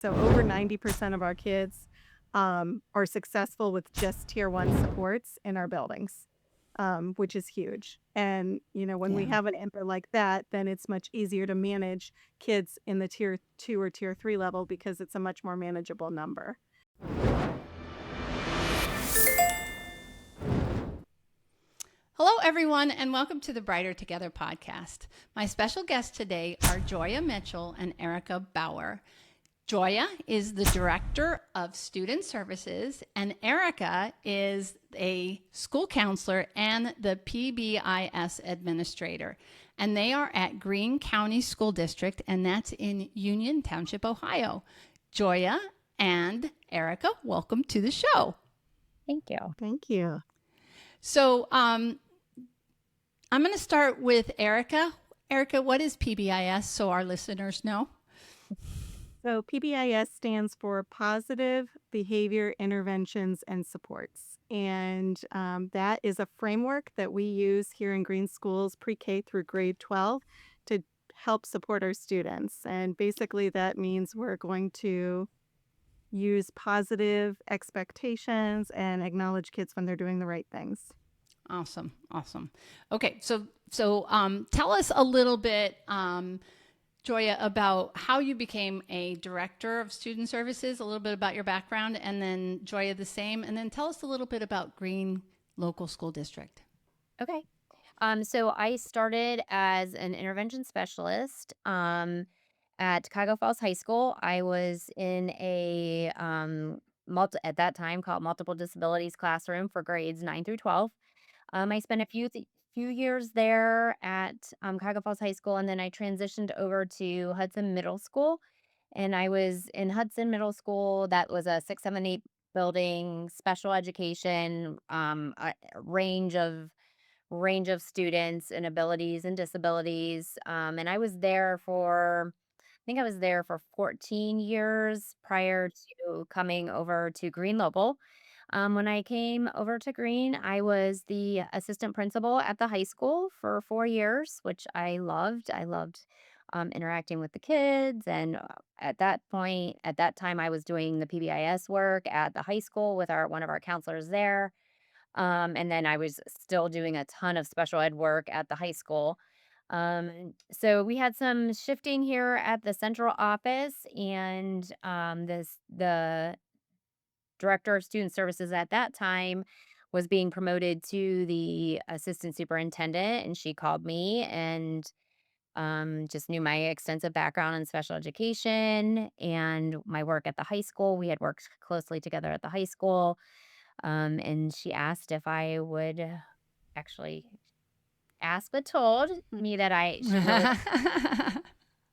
So over 90% of our kids are successful with just tier one supports in our buildings, which is huge. And, when we Yeah. have an input like that, then it's much easier to manage kids in the tier two or tier three level because it's a much more manageable number. Hello, everyone, and welcome to the Brighter Together podcast. My special guests today are Joya Mitchell and Erica Bauer. Joya is the Director of Student Services, and Erica is a school counselor and the PBIS administrator. And they are at Greene County School District, and that's in Union Township, Ohio. Joya and Erica, welcome to the show. Thank you. Thank you. So, I'm going to start with Erica. Erica, what is PBIS so our listeners know? So PBIS stands for Positive Behavior Interventions and Supports. And that is a framework that we use here in Greene Schools pre-K through grade 12 to help support our students. And basically that means we're going to use positive expectations and acknowledge kids when they're doing the right things. Awesome. Okay, so tell us a little bit, Joya, about how you became a director of student services, a little bit about your background, and then Joya the same, and then tell us a little bit about Greene Local School District. Okay. So I started as an intervention specialist at Chicago Falls High School. I was in a at that time called multiple disabilities classroom for grades 9 through 12. I spent a few years there at Chicago Falls High School, and then I transitioned over to Hudson Middle School. And I was in Hudson Middle School. That was a 678 building, special education, a range of students and abilities and disabilities. And I think I was there for 14 years prior to coming over to Greene Local. When I came over to Greene, I was the assistant principal at the high school for 4 years, which I loved. I loved interacting with the kids. And at that time, I was doing the PBIS work at the high school with one of our counselors there. And then I was still doing a ton of special ed work at the high school. So we had some shifting here at the central office, and the director of student services at that time was being promoted to the assistant superintendent, and she called me and just knew my extensive background in special education and my work at the high school. We had worked closely together at the high school. And she asked if I would actually ask, but told me that she really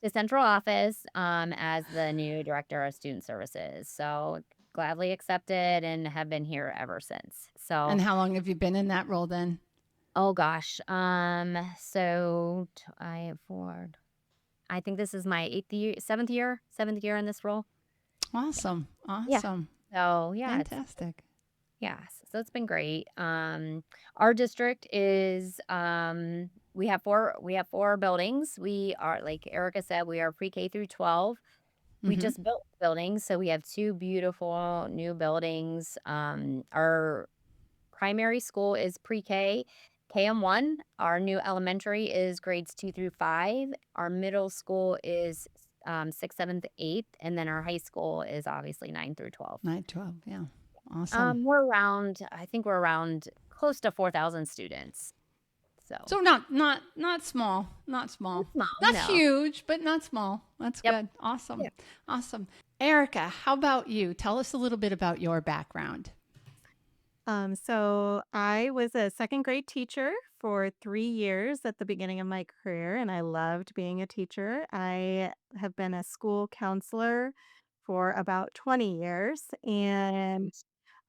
the central office as the new director of student services. So gladly accepted and have been here ever since. So, And how long have you been in that role then? oh gosh, I think this is my seventh year in this role. Awesome. Yeah. So yeah, Fantastic. yes, so it's been great. Our district is we have four buildings. We are, like Erica said, we are pre-K through 12. We Mm-hmm. just built buildings, so we have two beautiful new buildings. Our primary school is pre-K, KM1. Our new elementary is grades 2 through 5. Our middle school is 6th, 7th, 8th, and then our high school is obviously 9 through 12. 9-12. Yeah. Awesome. I think we're around close to 4,000 students. So not small, not small, It's small, not no. huge, but not small. That's Yep. good. Awesome. Yeah. Awesome. Erica, how about you? Tell us a little bit about your background. So I was a second grade teacher for 3 years at the beginning of my career, and I loved being a teacher. I have been a school counselor for about 20 years, and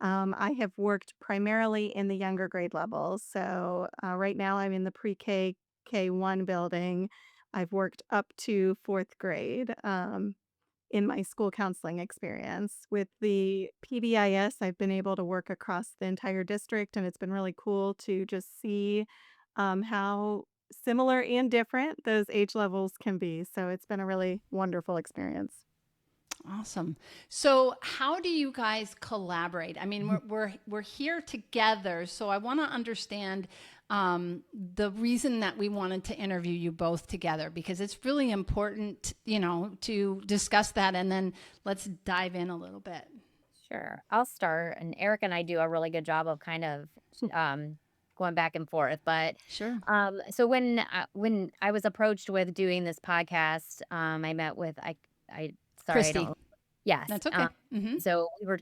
I have worked primarily in the younger grade levels. So right now I'm in the pre-K K1 building. I've worked up to fourth grade. In my school counseling experience. With the PBIS, I've been able to work across the entire district, and it's been really cool to just see how similar and different those age levels can be. So it's been a really wonderful experience. Awesome. So, how do you guys collaborate? I mean, we're here together, so I want to understand the reason that we wanted to interview you both together because it's really important, to discuss that, and then let's dive in a little bit. Sure. I'll start. And Eric and I do a really good job of kind of um, going back and forth. But Sure, so when I was approached with doing this podcast, I met with I sorry I Christy. don't yes. That's okay. So we were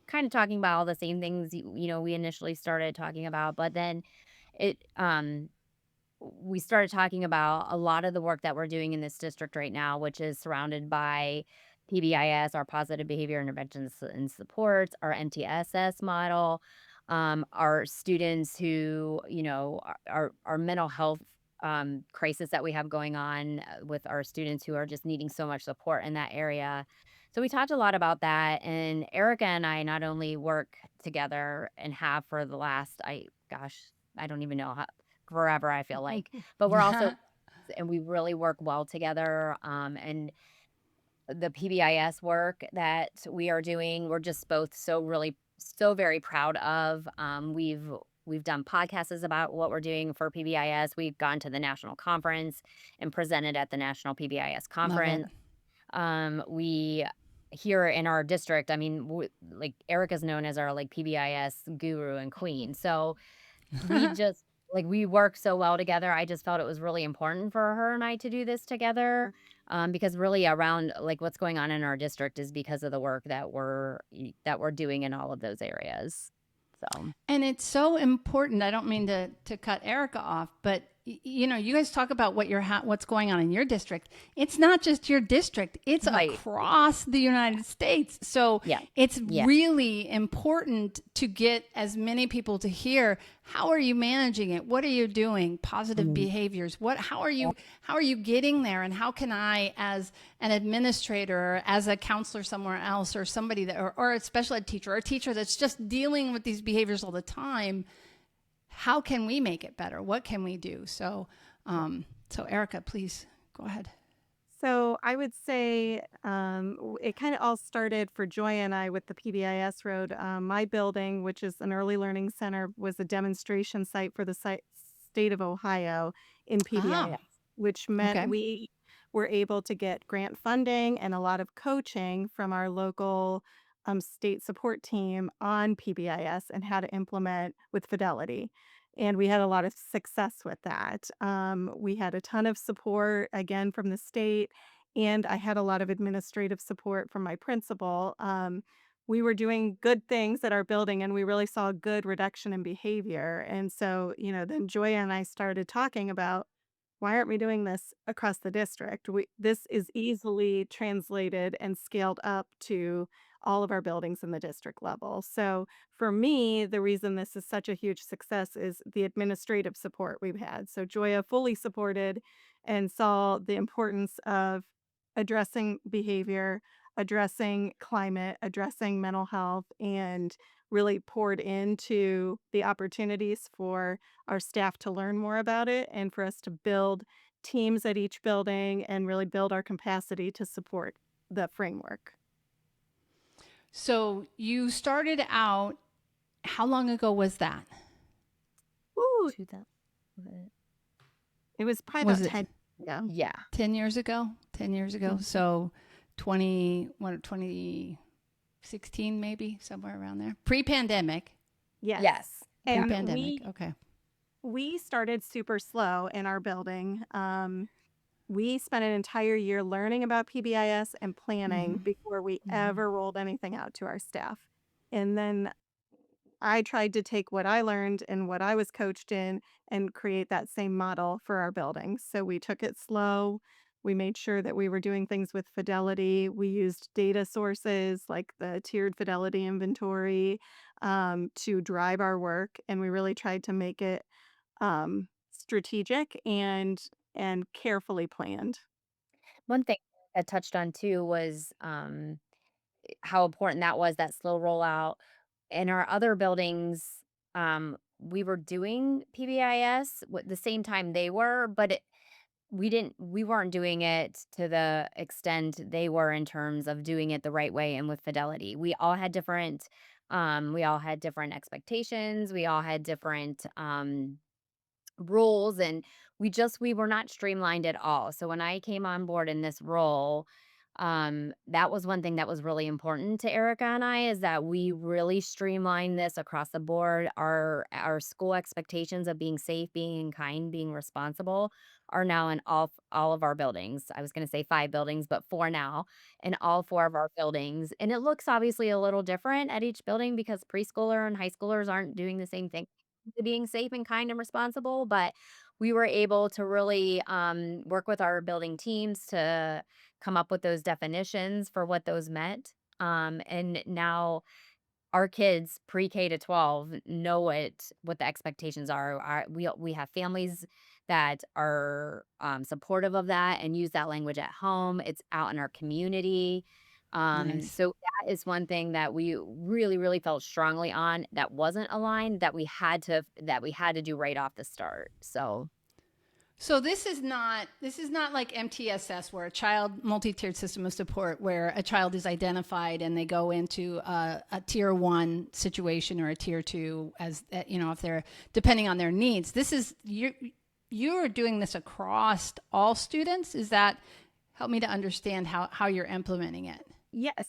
kind of talking about all the same things we initially started talking about, but then it we started talking about a lot of the work that we're doing in this district right now, which is surrounded by PBIS, our positive behavior interventions and supports, our MTSS model, our students who, our mental health crisis that we have going on with our students who are just needing so much support in that area. So we talked a lot about that. And Erica and I not only work together and have for the last, I don't even know how, forever, I feel like. But we're also and we really work well together, and the PBIS work that we are doing, we're just both so very proud of. We've done podcasts about what we're doing for PBIS. We've gone to the national conference and presented at the national PBIS Love it. conference. We here in our district, I mean, like Erica's known as our like PBIS guru and queen. So we just we work so well together. I just felt it was really important for her and I to do this together, because really around what's going on in our district is because of the work that we're doing in all of those areas. So And it's so important. I don't mean to cut Erica off, but you guys talk about what's going on in your district. It's not just your district; it's right, across the United States. So yeah, it's yeah, really important to get as many people to hear. How are you managing it? What are you doing? Positive mhm, behaviors. How are you getting there? And how can I, as an administrator, or as a counselor somewhere else, or somebody or a special ed teacher, or a teacher that's just dealing with these behaviors all the time, how can we make it better? What can we do? So Erica, please go ahead. So I would say it kind of all started for Joy and I with the PBIS Road. My building, which is an early learning center, was a demonstration site for the state of Ohio in Ah, PBIS, which meant okay. we were able to get grant funding and a lot of coaching from our local state support team on PBIS and how to implement with fidelity. And we had a lot of success with that. We had a ton of support, again, from the state, and I had a lot of administrative support from my principal. We were doing good things at our building, and we really saw a good reduction in behavior. And so, then Joya and I started talking about why aren't we doing this across the district? This is easily translated and scaled up to all of our buildings in the district level. So, for me, the reason this is such a huge success is the administrative support we've had. So Joya fully supported and saw the importance of addressing behavior, addressing climate, addressing mental health, and really poured into the opportunities for our staff to learn more about it and for us to build teams at each building and really build our capacity to support the framework. So you started out, how long ago was that? Ooh, 2000. it was probably Was about it 10 years ago. Yeah, 10 years ago? 10 years ago. Mhm. So 2016 maybe, somewhere around there. Pre-pandemic. Yes. yes, yeah, And Pre-pandemic. Okay. we started super slow in our building. We spent an entire year learning about PBIS and planning Mhm. before we Mhm. ever rolled anything out to our staff. And then I tried to take what I learned and what I was coached in and create that same model for our buildings. So we took it slow. We made sure that we were doing things with fidelity. We used data sources like the tiered fidelity inventory to drive our work, and we really tried to make it strategic and carefully planned. one thing I touched on too was how important that was, that slow rollout. In our other buildings, we were doing PBIS at the same time they were, but we weren't doing it to the extent they were in terms of doing it the right way and with fidelity. We all had different expectations. We all had different rules, and we were not streamlined at all. So when I came on board in this role, that was one thing that was really important to Erica and I, is that we really streamlined this across the board. Our school expectations of being safe, being kind, being responsible are now in all of our buildings. I was going to say 5 buildings, but 4 now, in all 4 of our buildings. And it looks obviously a little different at each building because preschooler and high schoolers aren't doing the same thing to being safe and kind and responsible, but we were able to really work with our building teams to come up with those definitions for what those meant. And now our kids pre-K to 12 know what the expectations are. We have families that are supportive of that and use that language at home. It's out in our community. Nice. So that is one thing that we really, really felt strongly on, that wasn't aligned, that we had to do right off the start. So So this is not like MTSS, where a child multi-tiered system of support, where a child is identified and they go into a tier 1 situation or a tier 2, as if they're depending on their needs. This is you're doing this across all students. Is that, help me to understand how you're implementing it? Yes.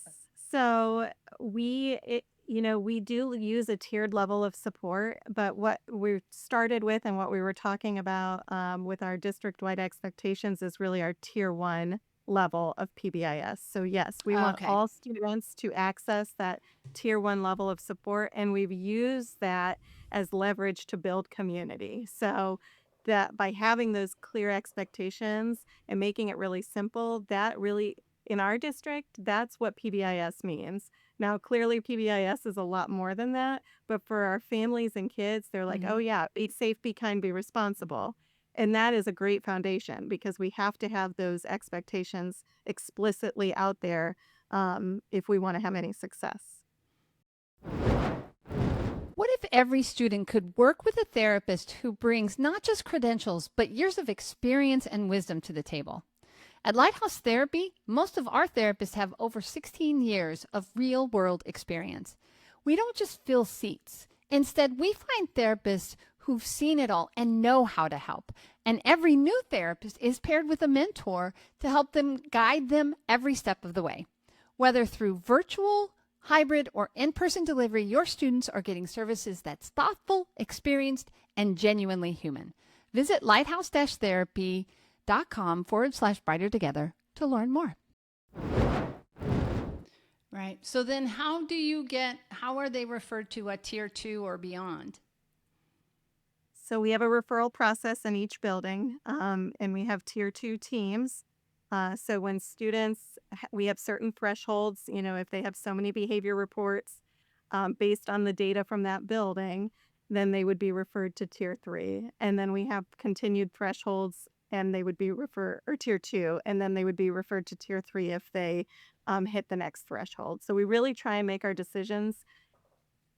So we do use a tiered level of support, but what we started with and what we were talking about with our district-wide expectations is really our tier 1 level of PBIS. So yes, we want Okay. all students to access that tier 1 level of support, and we've used that as leverage to build community. So that by having those clear expectations and making it really simple, that really, in our district, that's what PBIS means. Now, clearly, PBIS is a lot more than that, but for our families and kids, they're like, oh, Mhm. yeah, be safe, be kind, be responsible. And that is a great foundation because we have to have those expectations explicitly out there if we want to have any success. What if every student could work with a therapist who brings not just credentials, but years of experience and wisdom to the table? At Lighthouse Therapy, most of our therapists have over 16 years of real world experience. We don't just fill seats. Instead, we find therapists who've seen it all and know how to help. And every new therapist is paired with a mentor to help them guide them every step of the way. Whether through virtual, hybrid, or in person delivery, your students are getting services that's thoughtful, experienced, and genuinely human. Visit lighthouse-therapy.com/brighter together to learn more. Right. So then how are they referred to a tier 2 or beyond? So we have a referral process in each building, and we have tier 2 teams. So when students, we have certain thresholds, if they have so many behavior reports based on the data from that building, then they would be referred to tier 3. And then we have continued thresholds and they would be referred, or tier 2, and then they would be referred to tier 3 if they hit the next threshold. So we really try and make our decisions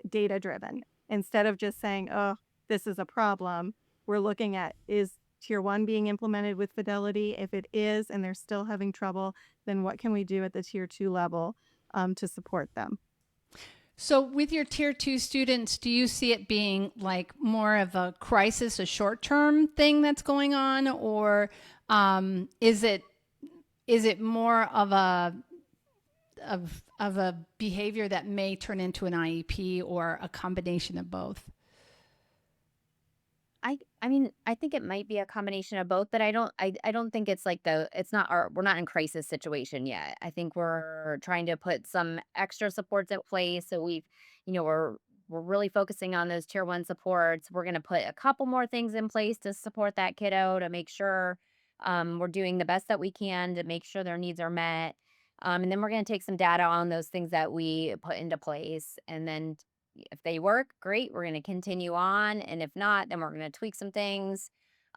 data driven. Instead of just saying, oh, this is a problem, we're looking at, is tier 1 being implemented with fidelity? If it is and they're still having trouble, then what can we do at the tier 2 level to support them? So with your tier 2 students, do you see it being like more of a crisis, a short-term thing that's going on, or is it more of a behavior that may turn into an IEP, or a combination of both? I mean, I think it might be a combination of both, but I don't think it's like we're not in crisis situation yet. I think we're trying to put some extra supports in place. So we're really focusing on those tier 1 supports. We're going to put a couple more things in place to support that kiddo, to make sure we're doing the best that we can to make sure their needs are met. And then we're going to take some data on those things that we put into place, and then if they work, great, we're going to continue on. And if not, then we're going to tweak some things,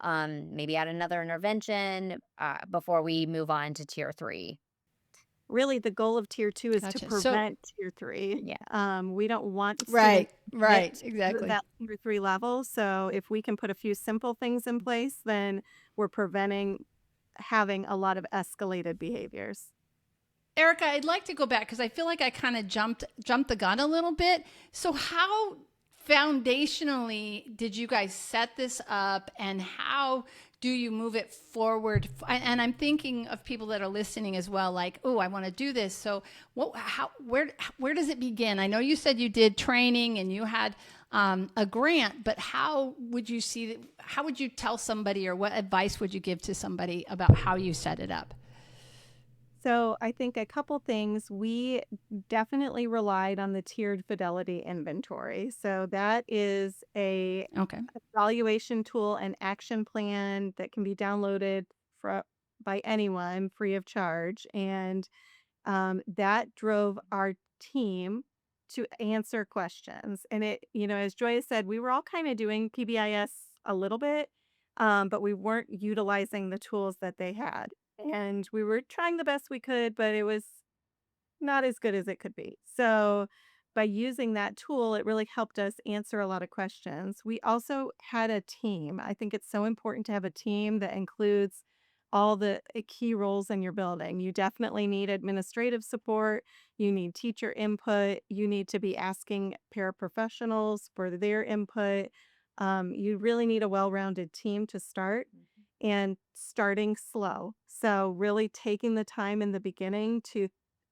maybe add another intervention before we move on to tier 3. Really, the goal of tier 2 is to Gotcha. So, prevent tier 3. Yeah. We don't want right, students to right, hit exactly. that tier 3 level. So if we can put a few simple things in place, then we're preventing having a lot of escalated behaviors. Erica, I'd like to go back because I feel like I kind of jumped the gun a little bit. So how foundationally did you guys set this up, and how do you move it forward? And I'm thinking of people that are listening as well, like, oh, I want to do this. So where does it begin? I know you said you did training and you had a grant, but how would you how would you tell somebody, or what advice would you give to somebody about how you set it up? So I think a couple things. We definitely relied on the tiered fidelity inventory. So that is a Okay. evaluation tool and action plan that can be downloaded by anyone free of charge. And that drove our team to answer questions. And as Joya said, we were all kind of doing PBIS a little bit, but we weren't utilizing the tools that they had. And we were trying the best we could, but it was not as good as it could be. So, by using that tool, it really helped us answer a lot of questions. We also had a team. I think it's so important to have a team that includes all the key roles in your building. You definitely need administrative support, you need teacher input, you need to be asking paraprofessionals for their input. You really need a well rounded team to start and starting slow. So, really taking the time in the beginning to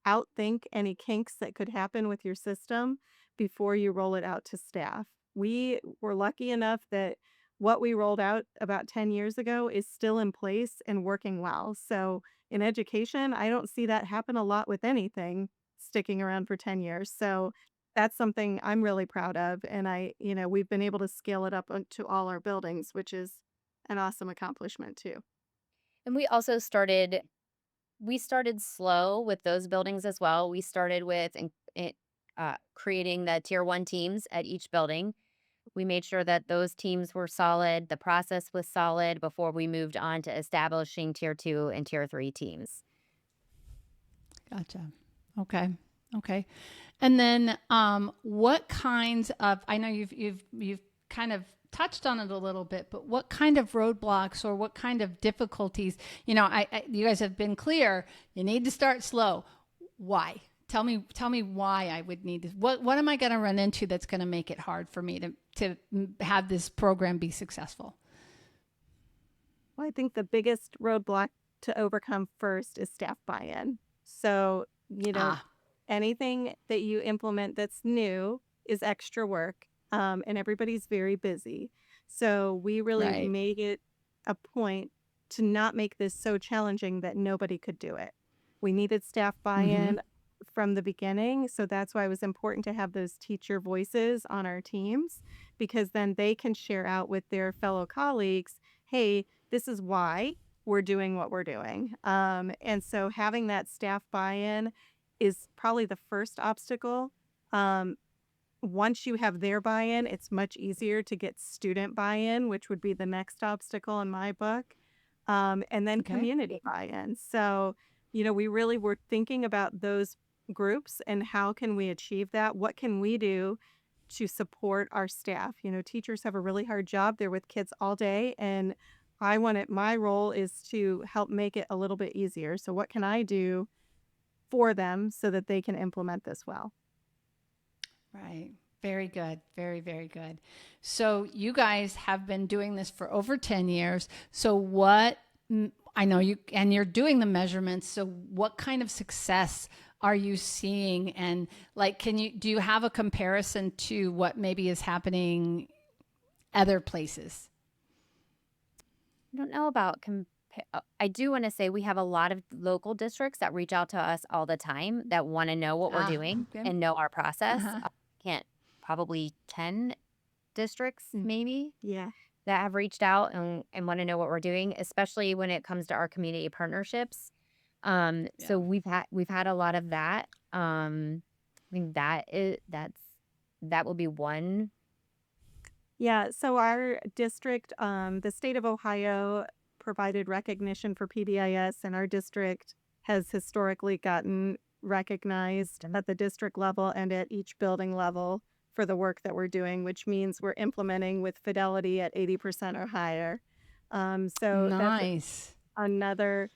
outthink any kinks that could happen with your system before you roll it out to staff. We were lucky enough that what we rolled out about 10 years ago is still in place and working well. So, in education, I don't see that happen a lot with anything sticking around for 10 years. So, that's something I'm really proud of. And we've been able to scale it up to all our buildings, which is an awesome accomplishment too. And we started slow with those buildings as well. We started with creating the tier 1 teams at each building. We made sure that those teams were solid, the process was solid before we moved on to establishing tier 2 and tier 3 teams. Gotcha. Okay. Okay. And then, what kinds of, I know you've kind of touched on it a little bit, but what kind of roadblocks or what kind of difficulties, you guys have been clear, you need to start slow. Why? Tell me why I would need this. What am I going to run into that's going to make it hard for me to have this program be successful? Well, I think the biggest roadblock to overcome first is staff buy-in. So, Ah, anything that you implement that's new is extra work, and everybody's very busy. So, we really right. made it a point to not make this so challenging that nobody could do it. We needed staff Mm-hmm. buy-in from the beginning, so that's why it was important to have those teacher voices on our teams, because then they can share out with their fellow colleagues, "Hey, this is why we're doing what we're doing." And so having that staff buy-in is probably the first obstacle. Um, Once you have their buy-in, it's much easier to get student buy-in, which would be the next obstacle in my book, and then Okay. community buy-in. So, we really were thinking about those groups and how can we achieve that? What can we do to support our staff? Teachers have a really hard job. They're with kids all day, and my role is to help make it a little bit easier. So, what can I do for them so that they can implement this well? Right. Very good. Very, very good. So you guys have been doing this for over 10 years. So I know and you're doing the measurements. So what kind of success are you seeing? And like, do you have a comparison to what maybe is happening other places? I don't know about I do want to say we have a lot of local districts that reach out to us all the time that want to know what we're Ah, doing okay. and know our process. Uh-huh. Can't probably 10 districts Mm, maybe yeah. that have reached out and want to know what we're doing, especially when it comes to our community partnerships. So Yeah. we've had a lot of that. I think that will be one. Yeah, so our district, the state of Ohio provided recognition for PBIS, and our district has historically gotten recognized at the district level and at each building level for the work that we're doing, which means we're implementing with fidelity at 80% or higher. So that's Nice. another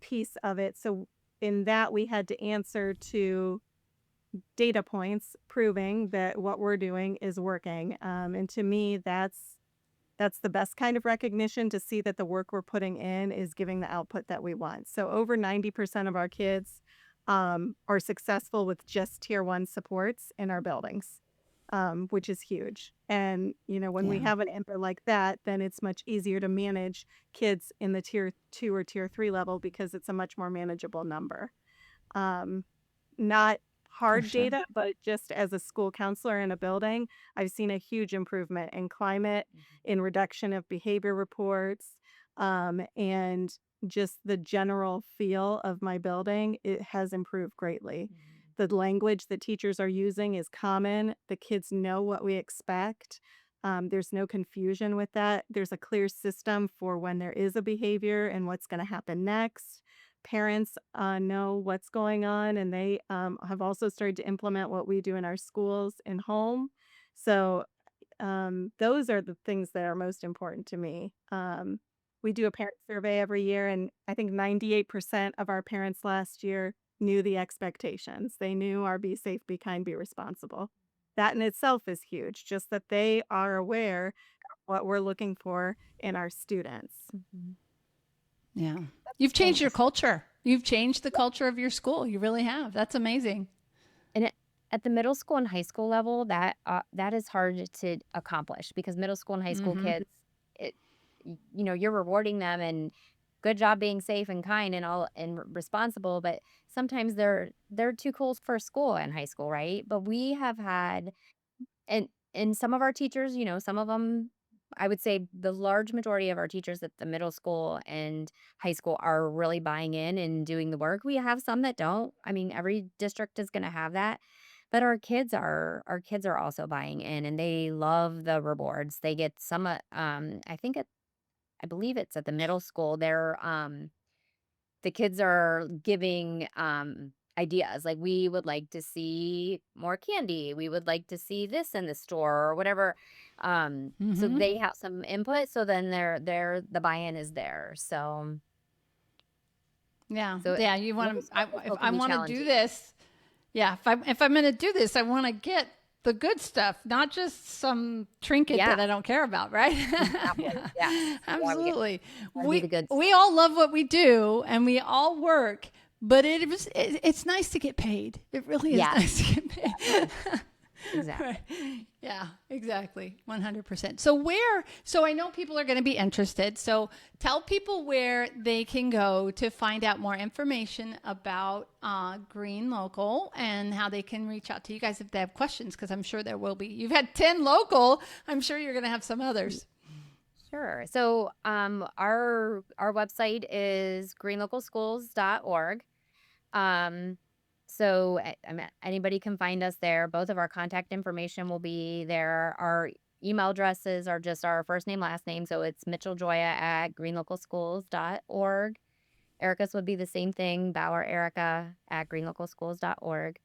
piece of it. So in that, we had to answer to data points proving that what we're doing is working. And to me, that's the best kind of recognition, to see that the work we're putting in is giving the output that we want. So over 90% of our kids are successful with just tier one supports in our buildings, which is huge. And, when we Yeah. have an input like that, then it's much easier to manage kids in the tier two or tier three level, because it's a much more manageable number. Um, Not For hard sure. data, but just as a school counselor in a building, I've seen a huge improvement in climate, in reduction of behavior reports, and just the general feel of my building. It has improved greatly. The language that teachers are using is common. The kids know what we expect. There's no confusion with that. There's a clear system for when there is a behavior and what's going to happen next. Parents know what's going on, and they have also started to implement what we do in our schools and home. So those are the things that are most important to me. We do a parent survey every year, and I think 98% of our parents last year knew the expectations. They knew our be safe, be kind, be responsible. That in itself is huge, just that they are aware of what we're looking for in our students. Mhm. Yeah. You've changed your And culture. You've changed the culture of your school. You really have. That's amazing. and at the middle school and high school level, that is hard to accomplish, because middle school and high school Mm-hmm. kids, it you're rewarding them, and good job being safe and kind and all and responsible, but sometimes they're too cool for school in high school, right? But we have had, and some of our teachers, some of them, I would say the large majority of our teachers at the middle school and high school are really buying in and doing the work. We have some that don't. I mean, every district is going to have that. But our kids are also buying in, and they love the rewards. They get some I believe it's at the middle school. The kids are giving ideas, like, we would like to see more candy, we would like to see this in the store, or whatever. So Mm-hmm. they have some input, so then the buy-in is there. So Yeah. so Yeah. You middle want to, school, high if school I can be want to do challenging. this, yeah, if I'm going to do this, I want to get the good stuff, not just some trinket Yeah, that I don't care about, right? exactly. Yeah, Yes, absolutely. gotta do We the good we stuff. all love what we do and we all work, but it's nice to get paid. It really is Yes, nice to get paid. exactly. Right. Yeah, exactly. 100%. So I know people are going to be interested. So tell people where they can go to find out more information about Greene Local, and how they can reach out to you guys if they have questions, because I'm sure there will be. You've had 10 local. I'm sure you're going to have some others. Sure. So our website is greenlocalschools.org. Um, so anybody can find us there. Both of our contact information will be there. Our email addresses are just our first name, last name. So it's mitchelljoya@greenlocalschools.org. Erica's would be the same thing, Bauer Erica at greenlocalschools.org.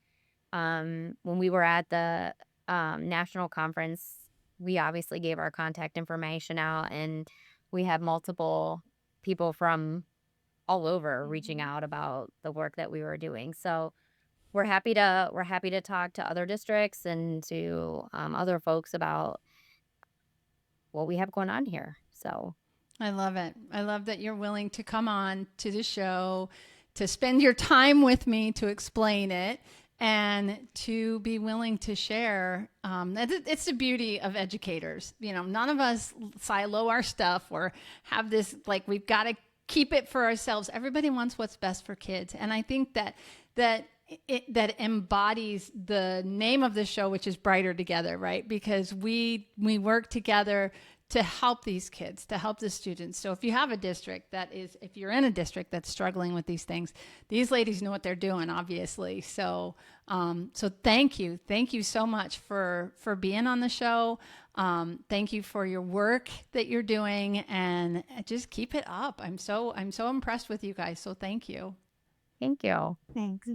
When we were at the national conference, we obviously gave our contact information out, and we had multiple people from all over reaching Mhm. out about the work that we were doing. So we're happy to talk to other districts and to other folks about what we have going on here. So I love it. I love that you're willing to come on to the show, to spend your time with me to explain it, and to be willing to share. It's the beauty of educators. None of us silo our stuff or have this, like, we've got to keep it for ourselves. Everybody wants what's best for kids. And I think that embodies the name of the show, which is Brighter Together, right? Because we work together to help these kids, to help the students. So if you're in a district that's struggling with these things, these ladies know what they're doing, obviously. So thank you so much for being on the show. Thank you for your work that you're doing, and just keep it up. I'm so impressed with you guys. So thank you. thank you. Thanks.